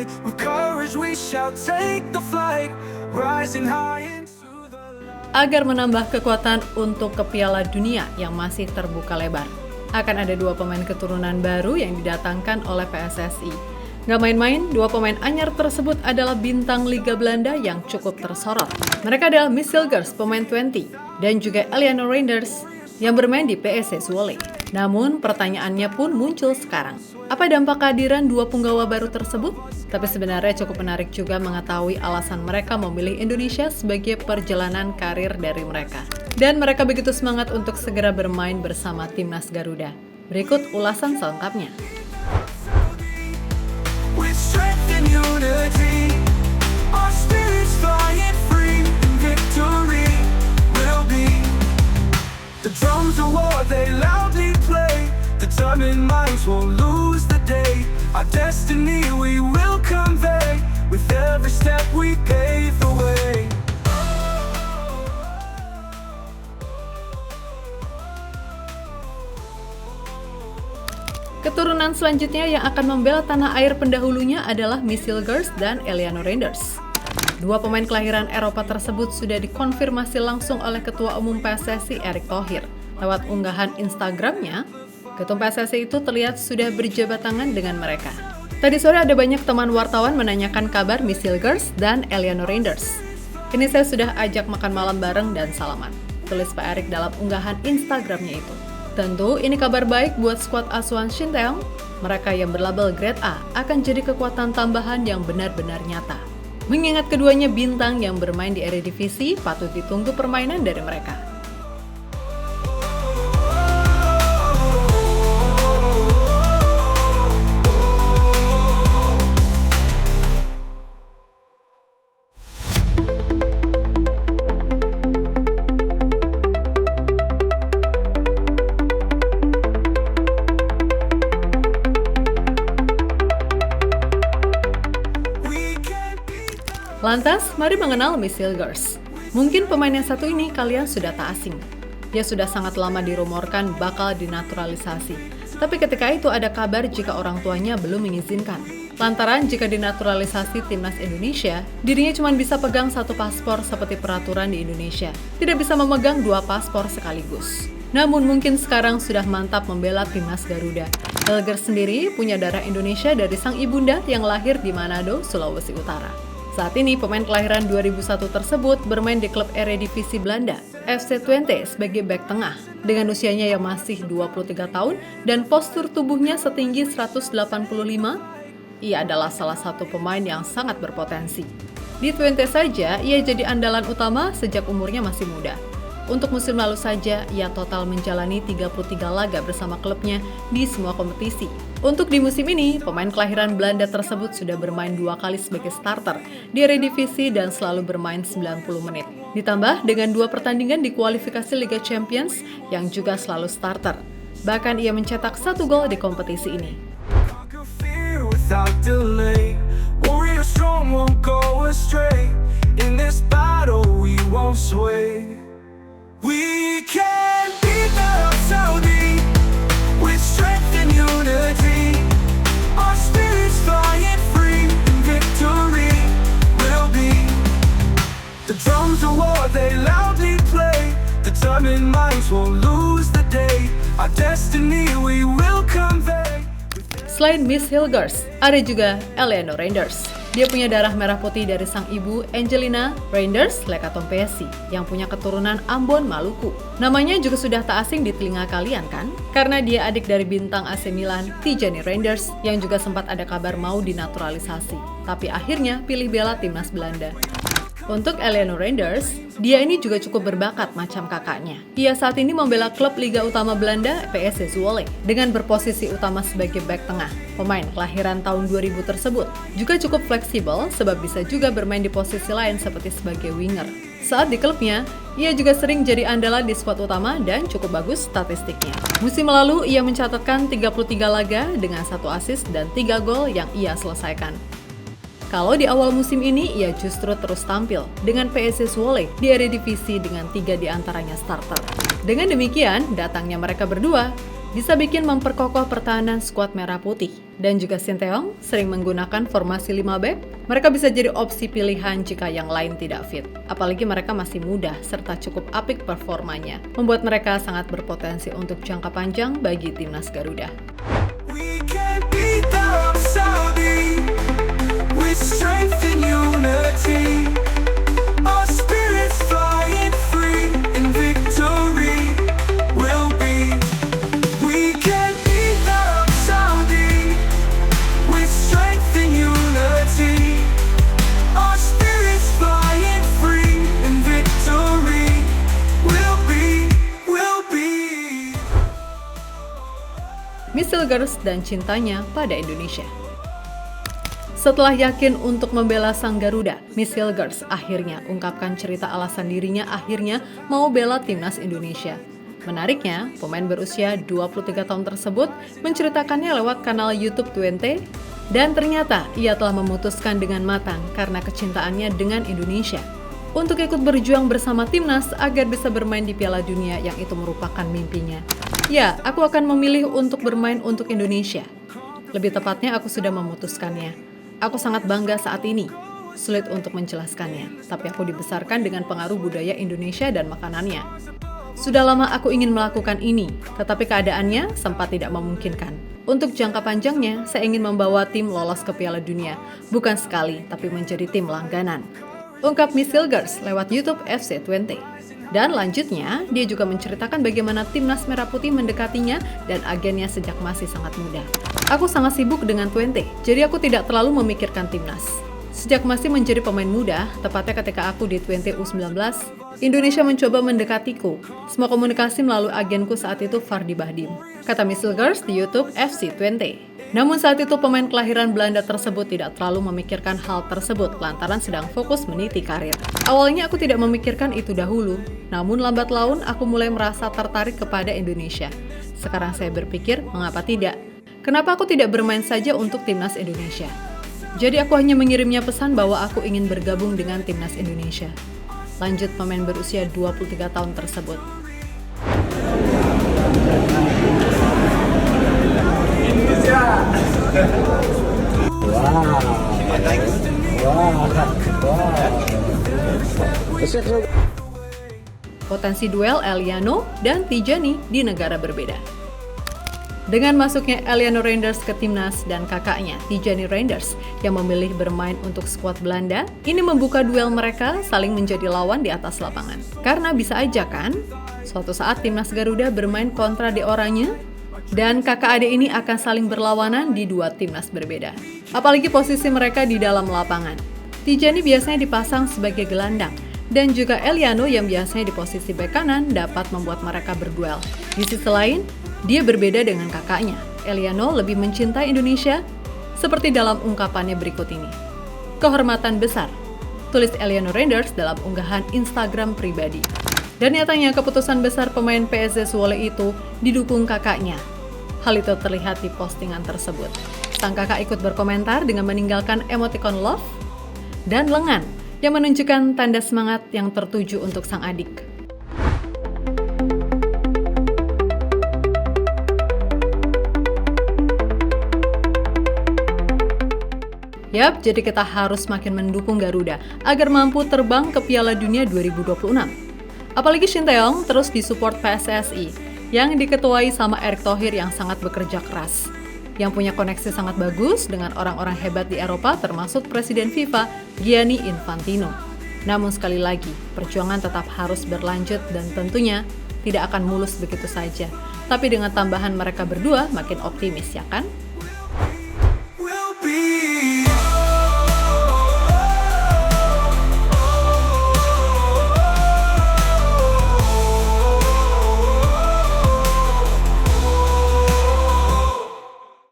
fight. With courage we shall take the flight, rising high into the light. Agar menambah kekuatan untuk ke Piala Dunia yang masih terbuka lebar, akan ada 2 pemain keturunan baru yang didatangkan oleh PSSI. Nggak main-main, 2 pemain anyar tersebut adalah bintang Liga Belanda yang cukup tersorot. Mereka adalah Miss Hilgers, pemain Twente, dan juga Eleanor Reinders yang bermain di PSV Zwolle. Namun, pertanyaannya pun muncul sekarang. Apa dampak kehadiran 2 punggawa baru tersebut? Tapi sebenarnya cukup menarik juga mengetahui alasan mereka memilih Indonesia sebagai perjalanan karir dari mereka. Dan mereka begitu semangat untuk segera bermain bersama Timnas Garuda. Berikut ulasan selengkapnya. With strength and unity, our spirits flying free, and victory will be. The drums of war, they loudly play, determined minds won't lose the day. Our destiny we will convey, with every step we pave the way. Keturunan selanjutnya yang akan membela tanah air pendahulunya adalah Miss Hilgers dan Eleanor Reinders. 2 pemain kelahiran Eropa tersebut sudah dikonfirmasi langsung oleh Ketua Umum PSSI Erick Thohir. Lewat unggahan Instagramnya, Ketum PSSI itu terlihat sudah berjabat tangan dengan mereka. Tadi sore ada banyak teman wartawan menanyakan kabar Miss Hilgers dan Eleanor Reinders. Ini saya sudah ajak makan malam bareng dan salaman, tulis Pak Erick dalam unggahan Instagramnya itu. Tentu ini kabar baik buat skuad asuhan Shin Tae-yong. Mereka yang berlabel Grade A akan jadi kekuatan tambahan yang benar-benar nyata. Mengingat keduanya bintang yang bermain di Eredivisie, patut ditunggu permainan dari mereka. Lantas, mari mengenal Miss Hilgers. Mungkin pemain yang satu ini kalian sudah tak asing. Dia sudah sangat lama dirumorkan bakal dinaturalisasi. Tapi ketika itu ada kabar jika orang tuanya belum mengizinkan. Lantaran jika dinaturalisasi Timnas Indonesia, dirinya cuma bisa pegang 1 paspor seperti peraturan di Indonesia. Tidak bisa memegang 2 paspor sekaligus. Namun mungkin sekarang sudah mantap membela Timnas Garuda. Hilgers sendiri punya darah Indonesia dari sang ibunda yang lahir di Manado, Sulawesi Utara. Saat ini, pemain kelahiran 2001 tersebut bermain di klub Eredivisie Belanda, FC Twente sebagai bek tengah. Dengan usianya yang masih 23 tahun dan postur tubuhnya setinggi 185, ia adalah salah satu pemain yang sangat berpotensi. Di Twente saja, ia jadi andalan utama sejak umurnya masih muda. Untuk musim lalu saja, ia total menjalani 33 laga bersama klubnya di semua kompetisi. Untuk di musim ini, pemain kelahiran Belanda tersebut sudah bermain 2 kali sebagai starter di Eredivisie dan selalu bermain 90 menit. Ditambah dengan 2 pertandingan di kualifikasi Liga Champions yang juga selalu starter. Bahkan ia mencetak 1 gol di kompetisi ini. Conquer fear without delay. Warrior strong won't go astray. In this battle we won't sway. We can beat the Saudi with strength and unity. Our spirits flying free, and victory will be. The drums of war, they loudly play. Determined minds won't lose the day. Our destiny we will convey. Selain Miss Hilgers, ada juga Eleanor Reinders. Dia punya darah merah putih dari sang ibu Angelina Reinders Lekatompesi yang punya keturunan Ambon, Maluku. Namanya juga sudah tak asing di telinga kalian kan? Karena dia adik dari bintang AC Milan Tijani Reinders yang juga sempat ada kabar mau dinaturalisasi. Tapi akhirnya pilih bela Timnas Belanda. Untuk Eleanor Reinders, dia ini juga cukup berbakat macam kakaknya. Ia saat ini membela klub Liga Utama Belanda PSV Zwolle dengan berposisi utama sebagai bek tengah. Pemain kelahiran tahun 2000 tersebut juga cukup fleksibel sebab bisa juga bermain di posisi lain seperti sebagai winger. Saat di klubnya, ia juga sering jadi andalan di skuad utama dan cukup bagus statistiknya. Musim lalu, ia mencatatkan 33 laga dengan 1 assist dan 3 gol yang ia selesaikan. Kalau di awal musim ini, ia justru terus tampil dengan PSV Zwolle di Eredivisie dengan 3 diantaranya starter. Dengan demikian, datangnya mereka berdua bisa bikin memperkokoh pertahanan skuad merah putih. Dan juga Sinteyong sering menggunakan formasi 5 back, mereka bisa jadi opsi pilihan jika yang lain tidak fit. Apalagi mereka masih muda serta cukup apik performanya, membuat mereka sangat berpotensi untuk jangka panjang bagi timnas Garuda. We can beat the Arab Saudi with strength and unity. Our spirits flying free in victory will be. We can beat the Arab Saudi with strength and unity. Our spirits flying free in victory will be. Misil Girls dan cintanya pada Indonesia. Setelah yakin untuk membela sang Garuda, Misil Girls akhirnya ungkapkan cerita alasan dirinya akhirnya mau bela timnas Indonesia. Menariknya, pemain berusia 23 tahun tersebut menceritakannya lewat kanal YouTube Twente, dan ternyata ia telah memutuskan dengan matang karena kecintaannya dengan Indonesia untuk ikut berjuang bersama timnas agar bisa bermain di Piala Dunia yang itu merupakan mimpinya. Ya, aku akan memilih untuk bermain untuk Indonesia. Lebih tepatnya, aku sudah memutuskannya. Aku sangat bangga saat ini. Sulit untuk menjelaskannya, tapi aku dibesarkan dengan pengaruh budaya Indonesia dan makanannya. Sudah lama aku ingin melakukan ini, tetapi keadaannya sempat tidak memungkinkan. Untuk jangka panjangnya, saya ingin membawa tim lolos ke Piala Dunia, bukan sekali, tapi menjadi tim langganan. Ungkap Misil Girls lewat YouTube FC Twente. Dan lanjutnya, dia juga menceritakan bagaimana timnas merah putih mendekatinya dan agennya sejak masih sangat muda. Aku sangat sibuk dengan Twente, jadi aku tidak terlalu memikirkan timnas. Sejak masih menjadi pemain muda, tepatnya ketika aku di Twente U19, Indonesia mencoba mendekatiku. Semua komunikasi melalui agenku saat itu Fardi Bahdim, kata Misil Girls di YouTube FC Twente. Namun saat itu pemain kelahiran Belanda tersebut tidak terlalu memikirkan hal tersebut lantaran sedang fokus meniti karir. Awalnya aku tidak memikirkan itu dahulu, namun lambat laun aku mulai merasa tertarik kepada Indonesia. Sekarang saya berpikir, mengapa tidak? Kenapa aku tidak bermain saja untuk timnas Indonesia? Jadi aku hanya mengirimnya pesan bahwa aku ingin bergabung dengan timnas Indonesia. Lanjut pemain berusia 23 tahun tersebut. Potensi duel Eliano dan Tijani di negara berbeda. Dengan masuknya Eliano Reinders ke timnas dan kakaknya Tijani Reinders yang memilih bermain untuk skuad Belanda, ini membuka duel mereka saling menjadi lawan di atas lapangan. Karena bisa aja kan, suatu saat timnas Garuda bermain kontra De Oranje, dan kakak adik ini akan saling berlawanan di dua timnas berbeda. Apalagi posisi mereka di dalam lapangan. Tijani biasanya dipasang sebagai gelandang, dan juga Eliano yang biasanya di posisi bek kanan dapat membuat mereka berduel. Di sisi lain, dia berbeda dengan kakaknya. Eliano lebih mencintai Indonesia, seperti dalam ungkapannya berikut ini. Kehormatan besar, tulis Eliano Reinders dalam unggahan Instagram pribadi. Dan nyatanya keputusan besar pemain PSZ Zwolle itu didukung kakaknya. Hal itu terlihat di postingan tersebut. Sang kakak ikut berkomentar dengan meninggalkan emoticon love dan lengan yang menunjukkan tanda semangat yang tertuju untuk sang adik. Yap, jadi kita harus makin mendukung Garuda agar mampu terbang ke Piala Dunia 2026. Apalagi Sinteyong terus disupport PSSI yang diketuai sama Erick Thohir yang sangat bekerja keras, yang punya koneksi sangat bagus dengan orang-orang hebat di Eropa termasuk Presiden FIFA Gianni Infantino. Namun sekali lagi, perjuangan tetap harus berlanjut dan tentunya tidak akan mulus begitu saja. Tapi dengan tambahan mereka berdua makin optimis, ya kan?